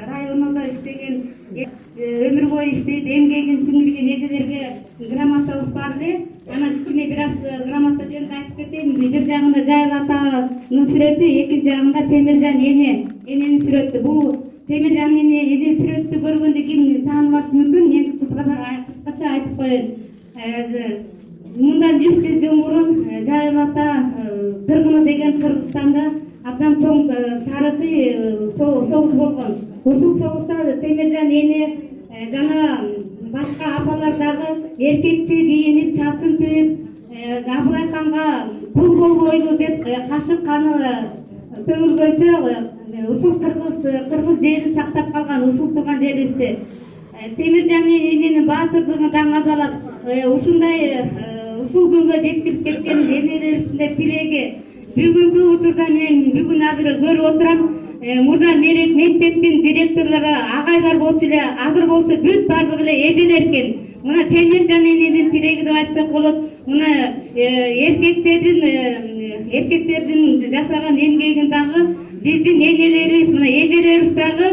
районда иштеген, өмүр бою иштеп, эмгегин сиңирген эжелерге грамотабыз бар эле. Анан кичине бир аз грамота жөнүндө айтып кетейин. Бир жагында Жайыл атанын сүрөтү, экинчи жагында Темиржан эненин сүрөтү. Бул Темиржан эненин сүрөтү көргөндө ким тааныбашы мүмкүн? Мен кыскача айтып коеюн. Мындан 100 жыл мурун Жайыл ата Кыргыны деген Кыргызстанда абдан чоң тарыхый согуш болгон. Ушул согушта Темиржан эне жана башка апалар дагы эркекче кийинип, чачын түйүп, Абылай ханга кул болбойлу деп кашып каны төгүлгөнчө ушул кыргыз жерин сактап калган, ушул турган жерибизде. Темиржан эненин баасырдыгын даңазалап, ушул күнгө жеткирип кеткен энелерибиздин тилеги бүгүнкү учурда мен бүгүн азыр көрүп отурам. Мурда мектептин директорлору, агайлар болчу эле, азыр болсо бүт бардыгы эле эжелер экен. Мына Темиржан эненин тилеги деп айтсак болот. Мына эркектердин жасаган эмгегин дагы биздин энелерибиз, мына эжелерибиз дагы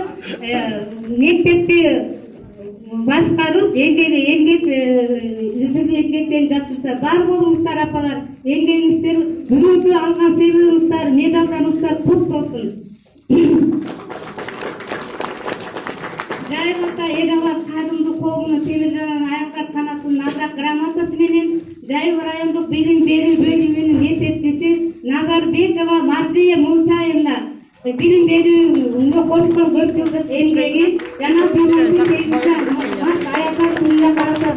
мектепти башкарып, эмгектен жатышса, бар болуңуздар апалар, эмгегиңиздер, бүгүнкү алган сыйлыгыңыздар, медалдарыңыздар кут болсун. Жайыл ата эл алар кайрымдуу коомунун Темиржан аяктар канатынын награт грамотасы менен Жайыл райондук билим берүү бөлүмүнүн эсепчиси Назарбекова Мардия Мултаевна билим берүүгө кошкон көп жылдык эмгеги жана аяктар туюна карата